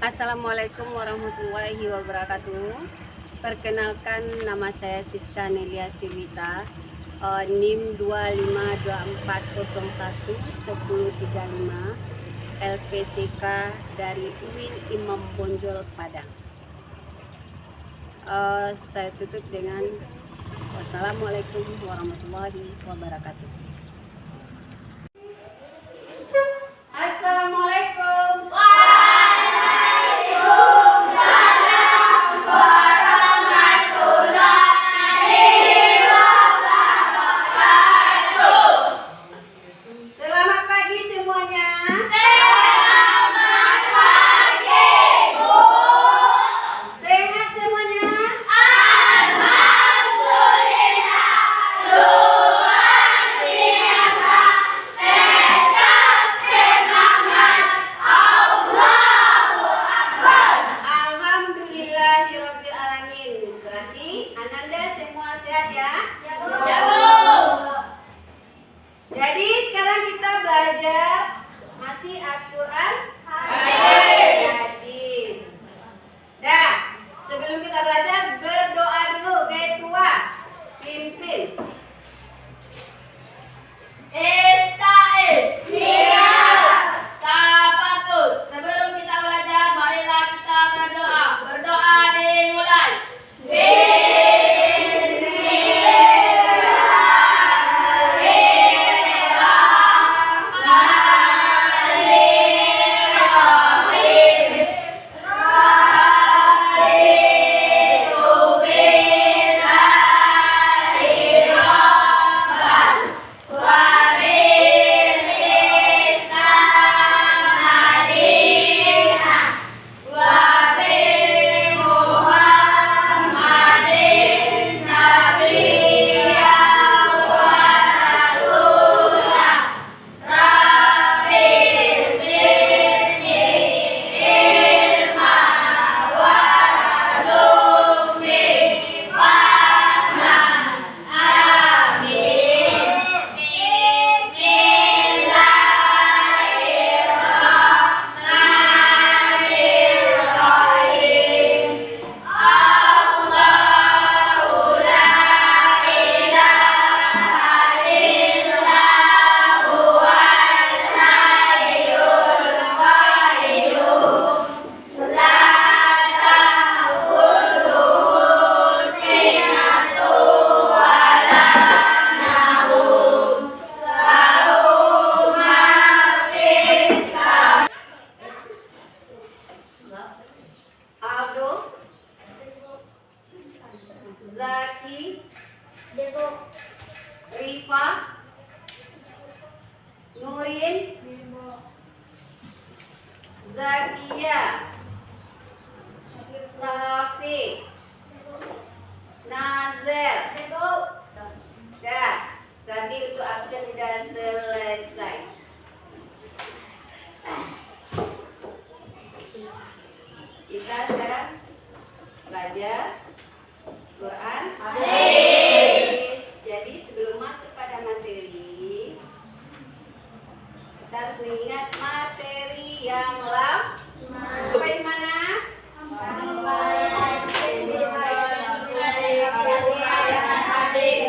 Assalamualaikum warahmatullahi wabarakatuh. Perkenalkan, nama saya Siska Nelia Silita, NIM 2524011035, LPTK dari UIN Imam Bonjol Padang. Saya tutup dengan wassalamualaikum warahmatullahi wabarakatuh. Assalamualaikum. Selamat pagi semuanya. Selamat pagi, Bu. Sehat semuanya? Alhamdulillah. Luar biasa. Tetap semangat. Allahu Akbar. Alhamdulillahirabbil alamin. Berarti Ananda semua sehat ya? Ya, Bu. Ya, Bu. Jadi sekarang kita belajar masih Al-Quran, hadis. Nah, sebelum kita belajar berdoa dulu, ketua pimpin. Ista'in. Siap. Tafatul. Sebelum kita belajar, marilah kita berdoa. Berdoa dimulai. Aldo, Zaki, Rifa, Nurin, Zakia, Safi, Nazer. Dah, tadi untuk absen sudah selesai. Kita sekarang belajar Quran, hadis. Jadi sebelum masuk pada materi, kita harus mengingat materi yang lama. Sampai di mana?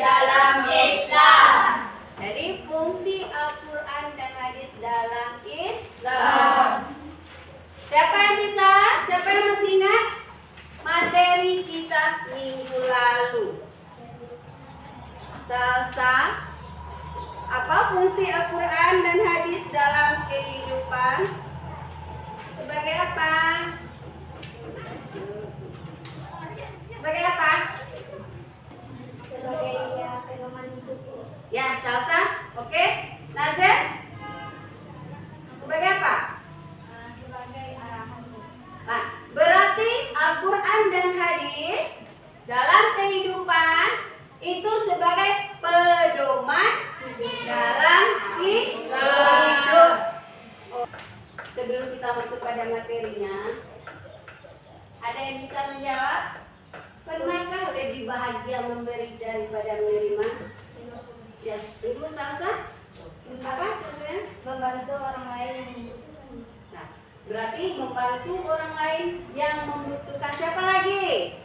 Dalam Islam. Jadi fungsi Al-Quran dan hadis dalam Islam. Islam. Siapa yang bisa? Siapa yang masih ingat materi kita minggu lalu? Salsa. Apa fungsi Al-Quran dan hadis dalam kehidupan? Sebagai apa? Sebagai apa? Ya, salsa. Oke. Nazar? Sebagai apa? Nah, berarti Al-Quran dan hadis dalam kehidupan itu sebagai pedoman dalam hidup. Sebelum kita masuk pada materinya, ada yang bisa menjawab? Pernahkah lebih bahagia memberi daripada menerima? Ya, Ibu Salsa? Apa contohnya? Membantu orang lain. Nah, Berarti membantu orang lain yang membutuhkan. Siapa lagi?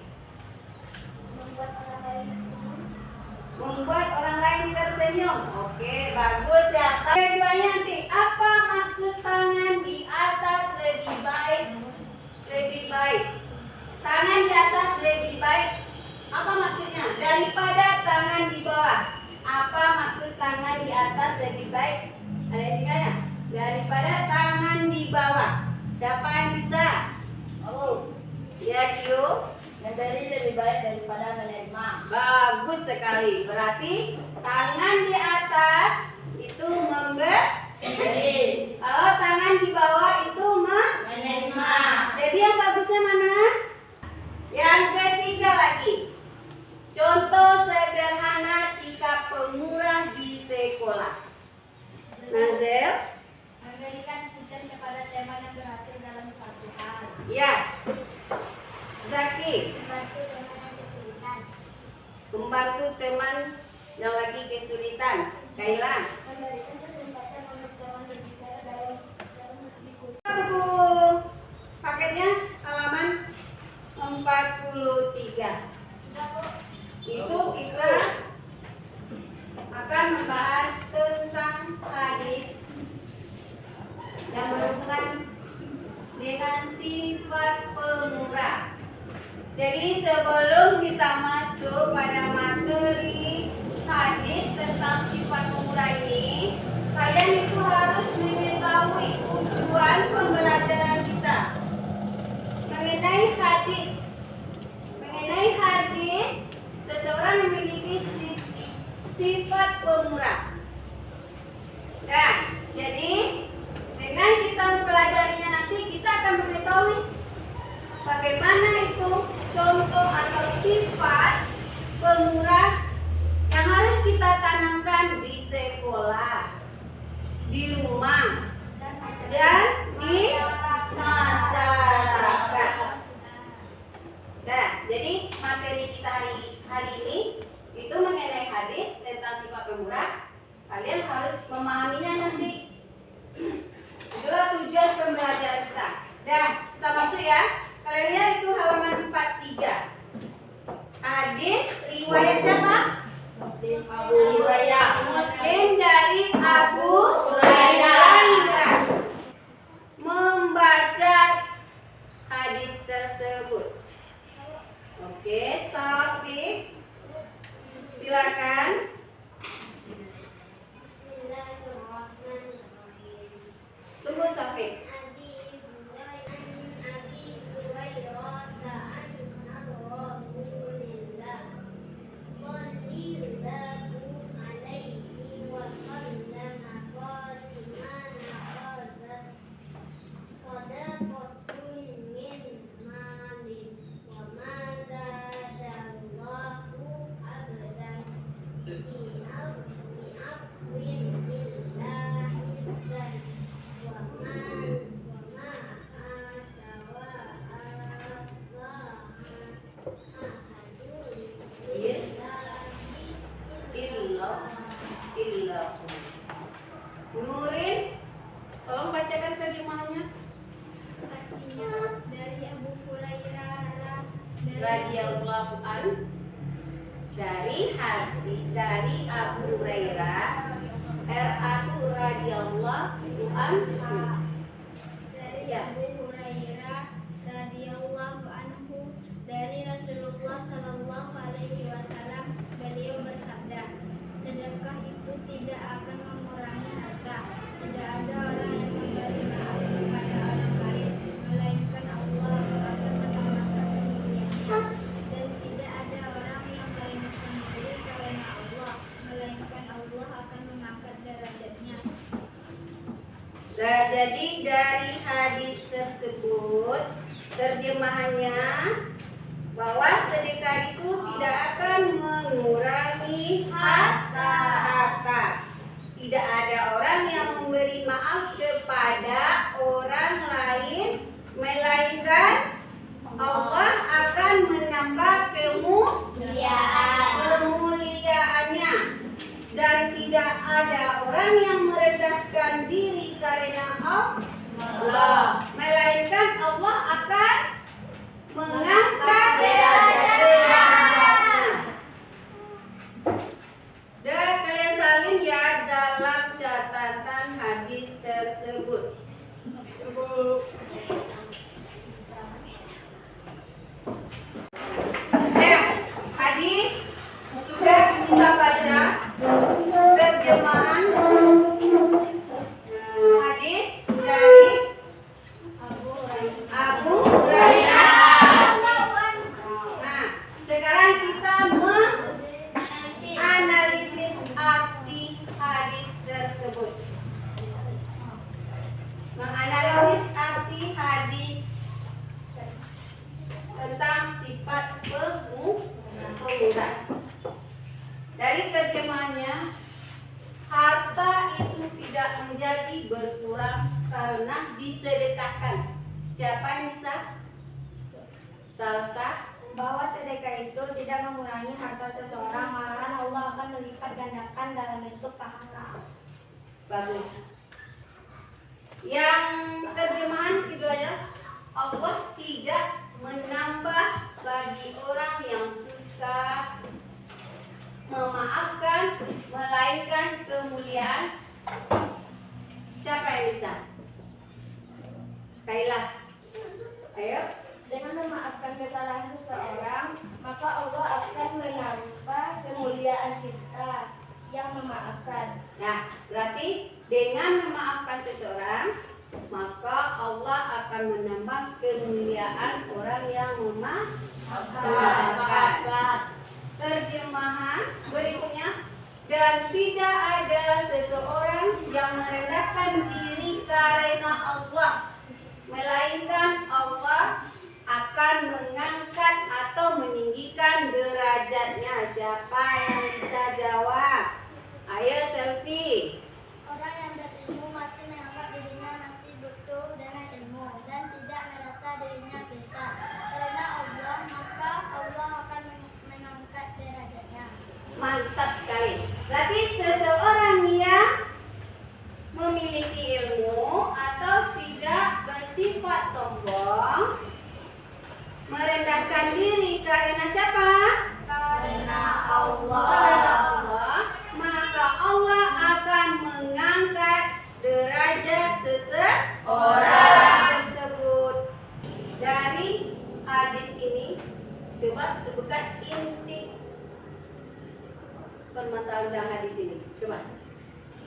Membuat orang lain tersenyum. Oke, bagus ya. Keduanya nanti, apa maksud tangan di atas lebih baik? Lebih baik. Tangan di atas lebih baik. Apa maksudnya? Daripada tangan di bawah. Apa maksud tangan di atas lebih baik? Ada yang tinggalnya? Daripada tangan di bawah. Siapa yang bisa? Aku. Ya, Dio. Memberi lebih baik daripada menerima. Bagus sekali. Berarti tangan di atas itu memberi. Kalau tangan di bawah itu Menerima. Jadi yang bagusnya mana? Yang ketiga lagi. Contoh sederhana sikap pemurah di sekolah. Nazel? Memberikan pujian kepada teman yang berhasil dalam suatu hal. Ya. Zaki? Membantu teman yang kesulitan. Membantu teman yang lagi kesulitan. Kaila? Memberikan kesempatan untuk teman berbicara dalam diskusi. Buku paketnya halaman 43. Itu kita akan membahas tentang hadis yang berhubungan dengan sifat pemurah. Jadi sebelum kita masuk pada materi hadis tentang sifat pemurah ini, kalian itu harus mengetahui tujuan pembelajaran kita mengenai hadis. Mengenai hadis, seseorang memiliki sifat pemurah. Nah, jadi dengan kita mempelajarinya nanti kita akan mengetahui bagaimana itu contoh atau sifat pemurah yang harus kita tanamkan di sekolah, di rumah, dan di masyarakat. Nah, jadi materi kita hari ini itu mengenai hadis tentang sifat pemurah. Kalian harus memahaminya nanti. Itulah tujuan pembelajaran kita. Dah, kita masuk ya. Kalian lihat itu halaman 43. Hadis riwayat siapa? Abu Hurairah. Muslim dari Abu Hurairah. Membaca hadis tersebut. Oke, Safi. Silakan. Tunggu Safi. Nurin, tolong bacakan terjemahannya. Dari Abu Hurairah Radhiyallahu an, dari Abu Hurairah R.A.tu radhiyallahu anhu. dari Abu Hurairah radhiyallahu anhu dari Rasulullah sallallahu alaihi wasallam, beliau bersabda, sedekah itu tidak akan mengurangi harta. Tidak ada orang yang memberi maaf kepada orang lain, melainkan Allah akan menambahkan kemuliaannya. Dan tidak ada orang yang memberi karena Allah, melainkan Allah akan mengangkat derajatnya. Nah, jadi dari hadis tersebut terjemahannya bahwa sedekah itu tidak akan mengurangi harta. Tidak ada orang yang memberi maaf kepada orang lain, melainkan Allah akan menambah kemuliaannya. Dan tidak ada orang yang merendahkan diri karena Allah, melainkan merendahkan. Siapa yang bisa? Salsa. Bahwa sedekah itu tidak mengurangi harta seseorang, malahan Allah akan melipat gandakan dalam bentuk pahala. Bagus. Yang terjemahan keduanya, Allah tidak menambah bagi orang yang suka memaafkan, melainkan kemuliaan. Siapa yang bisa? Kailah. Ayo. Dengan memaafkan kesalahan seseorang, maka Allah akan menambah kemuliaan kita yang memaafkan. Nah, berarti dengan memaafkan seseorang, maka Allah akan menambah kemuliaan orang yang memaafkan. Terjemahan berikutnya, dan tidak ada seseorang yang merendahkan diri karena Allah, melainkan Allah akan mengangkat atau meninggikan derajatnya. Siapa yang bisa jawab? Ayo selfie. Orang yang berilmu masih menganggap dirinya masih butuh dengan ilmu dan tidak merasa dirinya pintar. Karena Allah, maka Allah akan mengangkat derajatnya. Mantap sekali. Berarti seseorang yang memiliki ilmu atau tidak bersifat sombong, merendahkan diri karena siapa? Karena Karena Allah, maka Allah akan mengangkat derajat seseorang tersebut. Dari hadis ini, coba sebutkan inti permasalahan dalam hadis ini. Coba.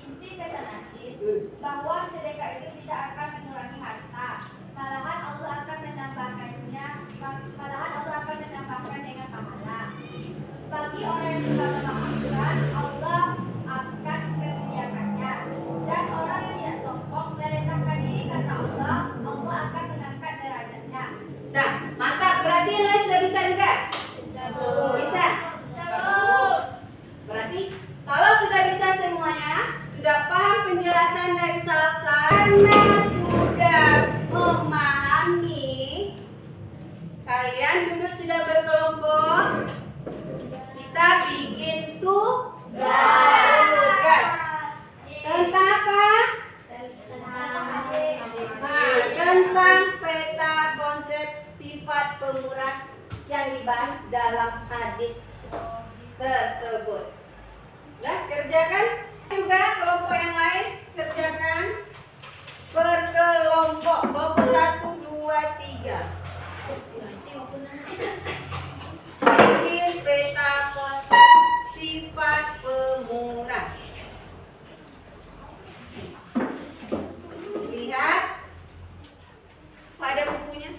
inti pesan hadis bahwa sedekah itu tidak akan mengurangi harta, malahan Allah akan menambahkannya, dengan pahala. Bagi orang yang suka memaafkan, Allah akan memuliakannya. Dan orang yang tidak sombong merendahkan diri karena Allah akan mengangkat derajatnya. Nah, mantap. Berarti yang lain sudah bisa juga? Bisa? Berarti kalau sudah bisa semuanya, sudah paham penjelasan dari Salsa, karena sudah memahami, kalian duduk sudah berkelompok. Kita bikin tugas. Tentang apa? Tentang peta konsep sifat pemurah yang dibahas dalam hadis tersebut. Nah, kerjakan juga kelompok yang lain, kerjakan berkelompok. Kelompok 1, 2, 3. Bikin peta konsep sifat pemurah. Lihat pada bukunya.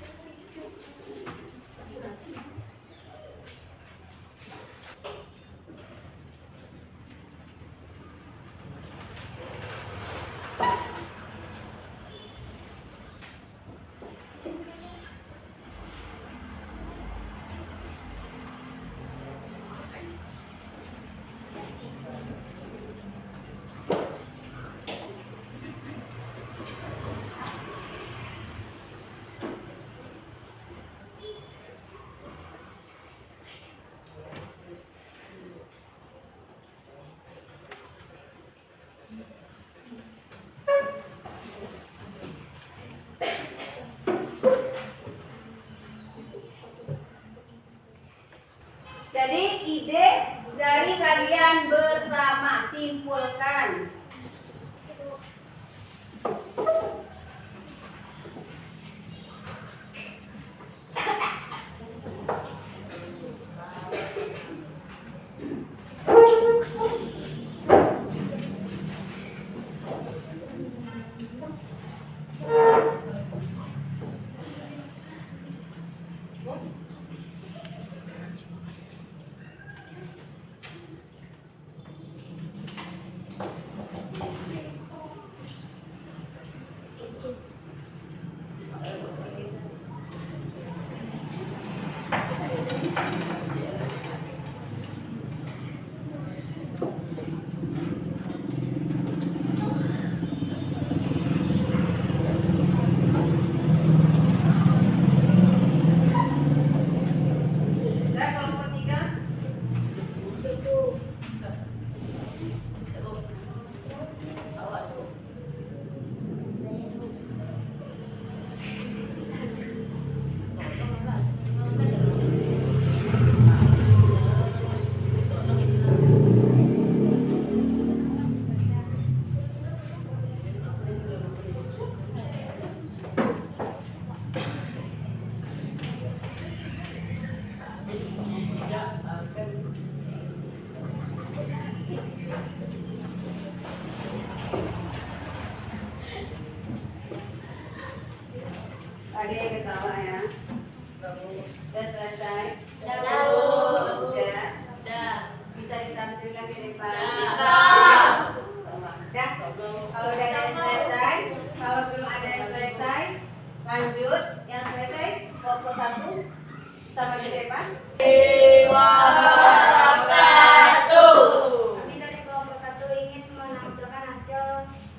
Ada yang ketawa ya? Sudah selesai? Sudah. Bisa ditampilkan di depan? Bisa. Dah. Kalau udah ada yang selesai, kalau belum ada yang selesai, lanjut. Yang selesai kelompok 1 sama di depan. Kami dari kelompok 1 ingin menampilkan hasil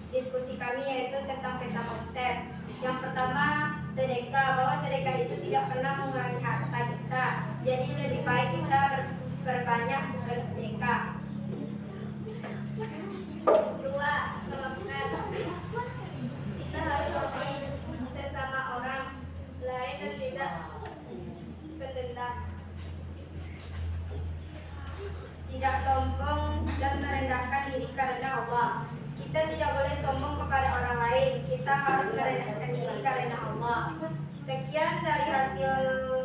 diskusi kami yaitu tentang peta konsep. Yang pertama, sedekah, bahwa sedekah itu tidak pernah mengurangi harta kita. Jadi lebih baik kita berbanyak bersedekah. 2, melakukan. Kita harus menghargai sesama orang lain dan tidak berdendam. Tidak sombong dan merendahkan diri karena Allah. Kita tidak boleh sombong kepada orang lain. Kita harus merendahkan diri karena Allah. Sekian dari hasil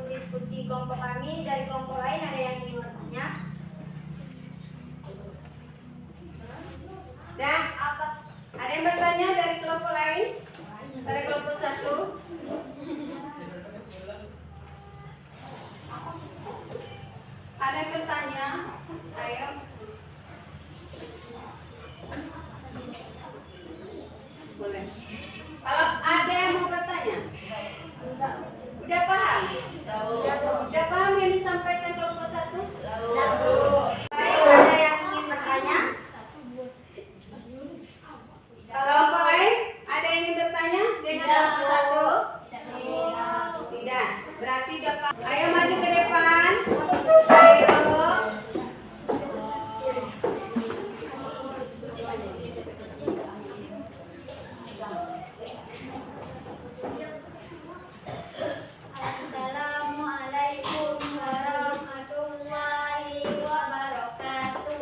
diskusi kelompok kami. Dari kelompok lain ada yang ingin bertanya? Dah. Ada yang bertanya dari kelompok lain? Dari kelompok 1? Ada yang bertanya? Ayo. Boleh. Kalau ada yang mau bertanya? Udah paham? Udah paham yang disampaikan kelompok 1? Baik, ada yang ingin bertanya? Kelompok lain? Ada yang ingin bertanya dengan kelompok 1? Tidak. Berarti udah paham. Ayo maju ke depan. Ayo. Assalamualaikum warahmatullahi wabarakatuh.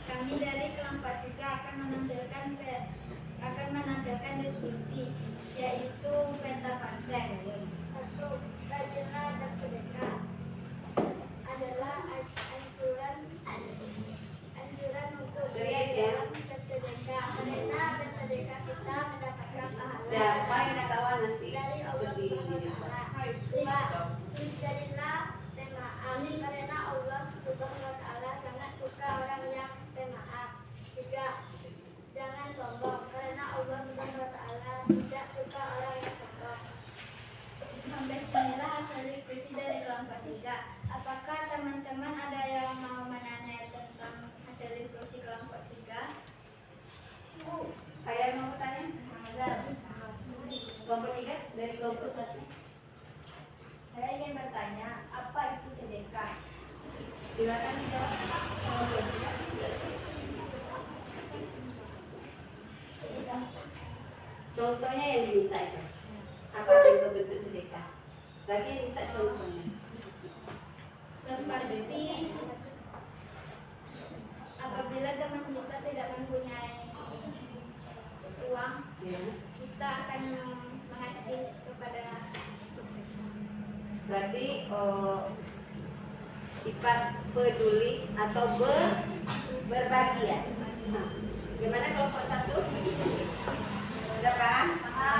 Kami dari kelompok 3 akan menampilkan diskusi yaitu peta konsep. 1. Rajinlah bersedekah adalah anjuran untuk Serius ya? bersedekah karena bersedekah kita mendapatkan pahala Siapa yang ketawa nanti? dari Allah Berdiri di Subhanahu depan. wa Taala. 2. Jadilah pemaaf karena Allah Subhanahu wa Taala sangat suka orang yang pemaaf. 3. Jangan sombong karena Allah Subhanahu wa Taala tidak suka orang yang sombong. Sampai sinilah hasil diskusi dari kelompok 3. Apakah teman-teman ada yang mau menanya tentang hasil diskusi kelompok 3? Ada yang mau bertanya? Kelompok 3 dari kelompok 1. Saya ingin bertanya, apa itu sedekah? Silakan dijawab. Kelompok 3. Contohnya yang diminta itu. Apa contoh bentuk sedekah? Lagi yang minta contohnya. Seperti apabila teman kita tidak mempunyai uang, Ya. kita akan mengasih kepada Berarti sifat peduli atau berbagi ya. Nah, gimana kelompok 1? Sudah paham?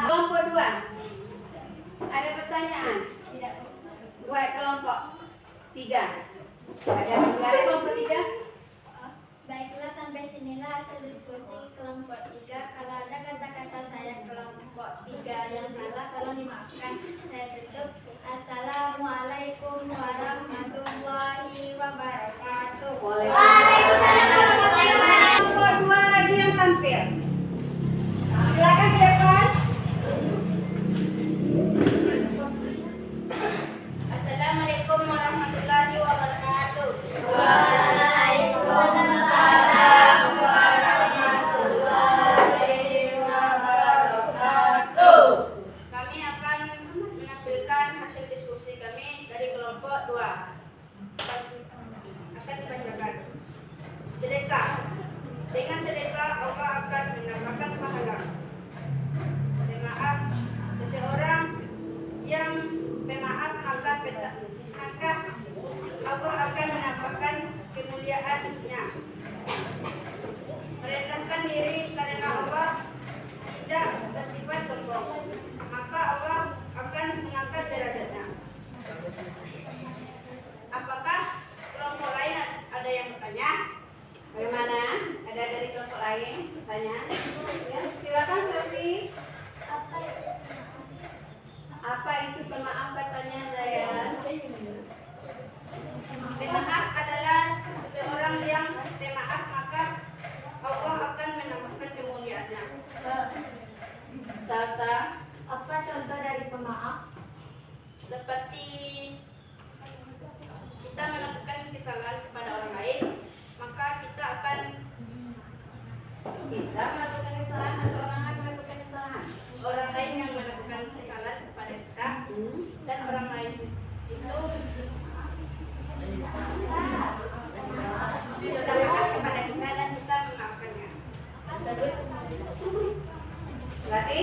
Kelompok 2. Ada pertanyaan? tidak. Buat kelompok 3. Ada negara kelompok 3? Baiklah, sampai sinilah hasil diskusi kelompok 3. Kalau ada kata-kata saya kelompok 3 yang salah, tolong dimaafkan. Saya tutup. Assalamualaikum warahmatullahi wabarakatuh. Waalaikumsalam warahmatullahi wabarakatuh. Kelompok 2 lagi yang tampil. Silakan ke depan. Assalamualaikum warahmatullahi wabarakatuh. Waalaikumsalam warahmatullahi wabarakatuh. Kami akan menampilkan hasil diskusi kami dari kelompok 2. Akan dibacakan. Sedekah. Dengan sedekah Allah akan mendapatkan pahala. Pemaaf. Seseorang yang pemaaf maka Allah akan menampakkan kemuliaannya. Pertanyaan? Ya, silakan Selvi. Apa itu pemaaf katanya saya? Pemaaf adalah seseorang yang pemaaf, maka Allah akan menambahkan kemuliaannya. Salsa. Apa contoh dari pemaaf? Seperti kita melakukan kesalahan kepada orang lain, maka kita melakukan kesalahan atau orang lain melakukan kesalahan? orang lain yang melakukan kesalahan kepada kita, dan orang lain itu melakukan kepada kita dan kita memaafkannya. Berarti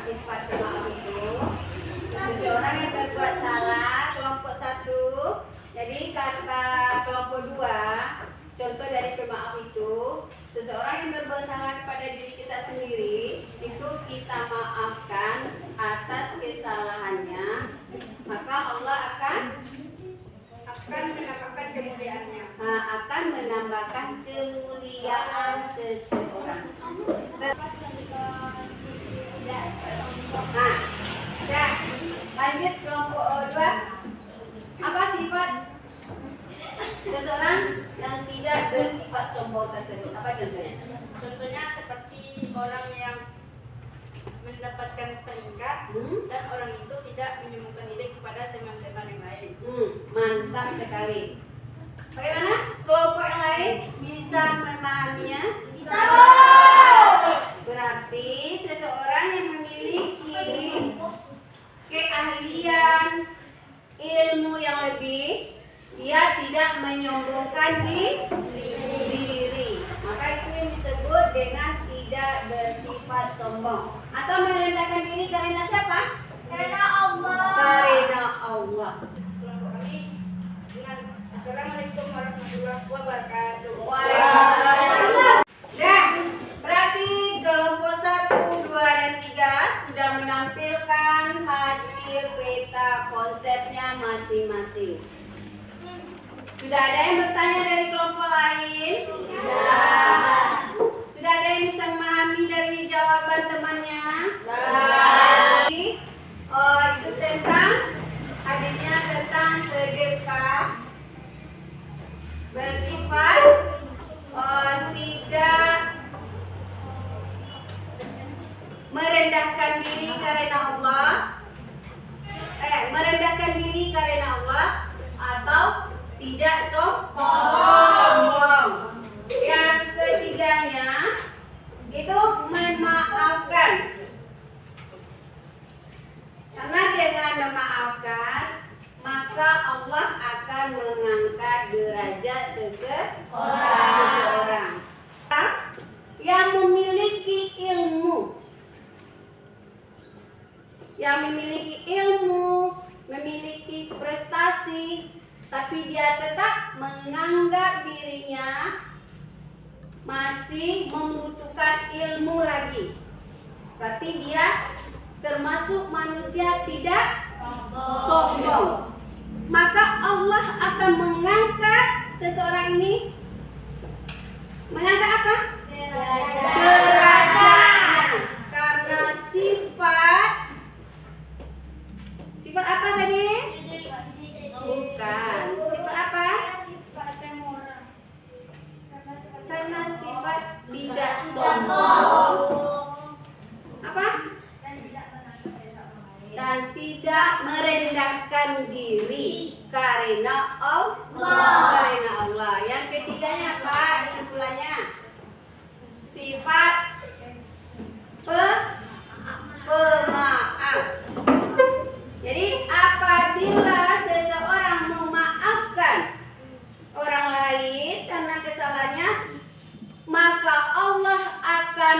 sifat pemaaf itu seseorang yang berbuat salah kelompok satu. Jadi kata kelompok dua, contoh dari pemaaf itu seseorang yang berbuat salah kepada diri kita sendiri, itu kita maafkan atas kesalahannya, maka Allah akan menambahkan kemuliaannya. akan menambahkan kemuliaan seseorang. Nah, ya, lanjut kelompok dua. Apa sifat seseorang yang tidak bersifat sombong tersebut? Apa contohnya? Contohnya seperti orang yang mendapatkan peringkat dan orang itu tidak menyombongkan diri kepada teman-teman yang lain. Mantap sekali. Bagaimana? Kelompok yang lain bisa memahaminya? Bisa. Berarti seseorang yang memiliki keahlian ilmu yang lebih, dia tidak menyombongkan diri. Maka itu yang disebut dengan tidak bersifat sombong. Atau merendahkan diri karena siapa? Karena Allah. Karena Allah. Kelompok kami dengan Assalamualaikum warahmatullahi wabarakatuh. Waalaikumsalam. Dah, berarti kelompok 1, 2, dan 3 sudah menampilkan hasil peta konsepnya masing-masing. Sudah ada yang bertanya dari kelompok lain? Sudah. Sudah ada yang bisa memahami dari jawaban temannya? Sudah. Itu tentang hadisnya tentang sedekah bersifat tidak merendahkan diri karena Allah, merendahkan diri karena Allah atau tidak sombong. Yang ketiganya itu memaafkan. Karena dengan memaafkan, maka Allah akan mengangkat derajat seseorang. Yang memiliki ilmu, memiliki prestasi, tapi dia tetap menganggap dirinya masih membutuhkan ilmu lagi. Berarti dia termasuk manusia tidak sombong. Maka Allah akan mengangkat seseorang ini. Mengangkat apa? Derajatnya. Karena sifat apa tadi? Bukan. Sifat apa? Karena sifat tidak sombong. Apa? Dan tidak merendahkan diri karena Allah. Yang ketiganya apa kesimpulannya? Sifat pemaaf. Jadi apabila seseorang memaafkan orang lain karena kesalahannya, maka Allah akan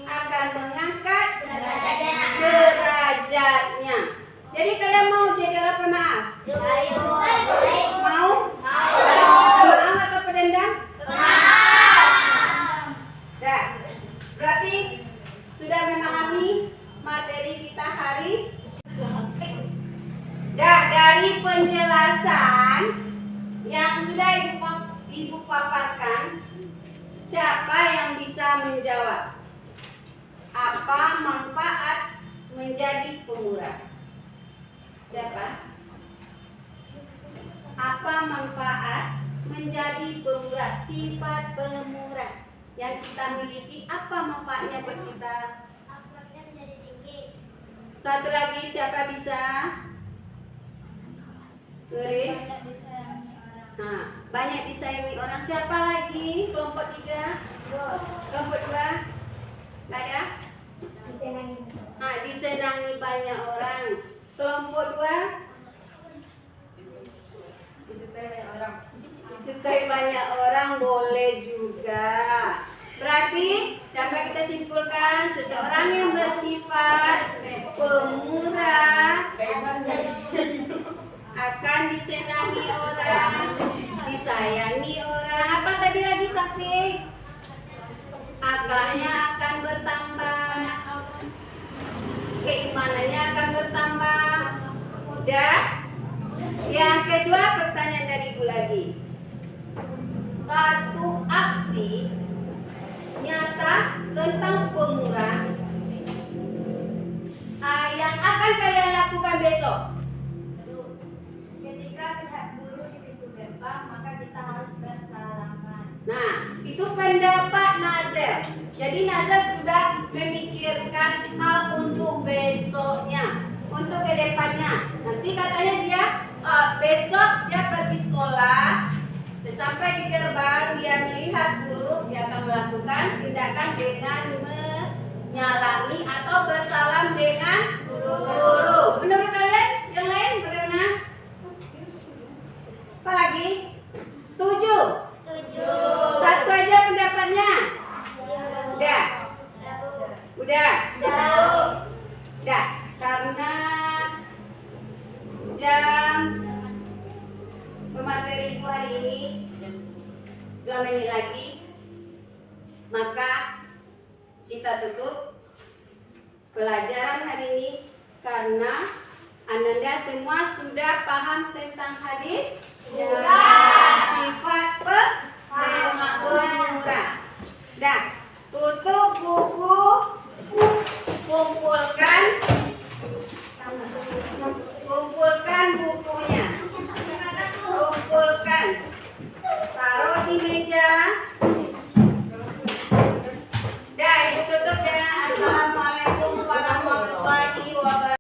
akan mengangkat derajatnya. Jadi kalian mau jadi orang pemaaf? Mau? Pemaaf atau pendendam? Dah. Berarti sudah memahami materi kita hari. Dah, dari dari penjelasan yang sudah Ibu paparkan, siapa yang bisa menjawab? Apa manfaat menjadi pemurah? Siapa? Apa manfaat menjadi pemurah? Sifat pemurah yang kita miliki, apa manfaatnya buat kita? Akhlaknya menjadi tinggi. Satu lagi, siapa bisa? Turin. Banyak disayangi orang. Nah, banyak disayangi orang. Siapa lagi? Kelompok 3? Kelompok 2? Nggak ada? Disayangi. Nah, disenangi banyak orang. Kelompok 2? Disukai banyak orang. Disukai banyak orang boleh juga. Berarti dapat kita simpulkan seseorang yang bersifat pemurah akan disenangi orang, disayangi orang. Apa tadi lagi Safi? Akhlaknya akan bertambah, keimanannya akan bertambah. Udah? Yang kedua, pertanyaan dari Ibu lagi. Satu aksi nyata tentang pemurah yang akan kalian lakukan besok. Ketika pihak guru di pintu gerbang, maka kita harus bersalaman. Nah, itu pendapat Nazar. Jadi Nazar sudah memikirkan hal untuk besoknya, untuk kedepannya. Nanti katanya dia besok dia pergi sekolah. Sesampai di gerbang dia melihat guru, dia akan melakukan tindakan dengan menyalami atau bersalam dengan guru. Menurut kalian yang lain bagaimana? Apa lagi? Setuju? Setuju. Satu aja pendapatnya. Udah. Udah. Udah. Karena jam pemateri Ibu hari ini 2 menit lagi, maka kita tutup pelajaran hari ini karena Ananda semua sudah paham tentang hadis. Sifat pemurah. Dah, tutup buku, kumpulkan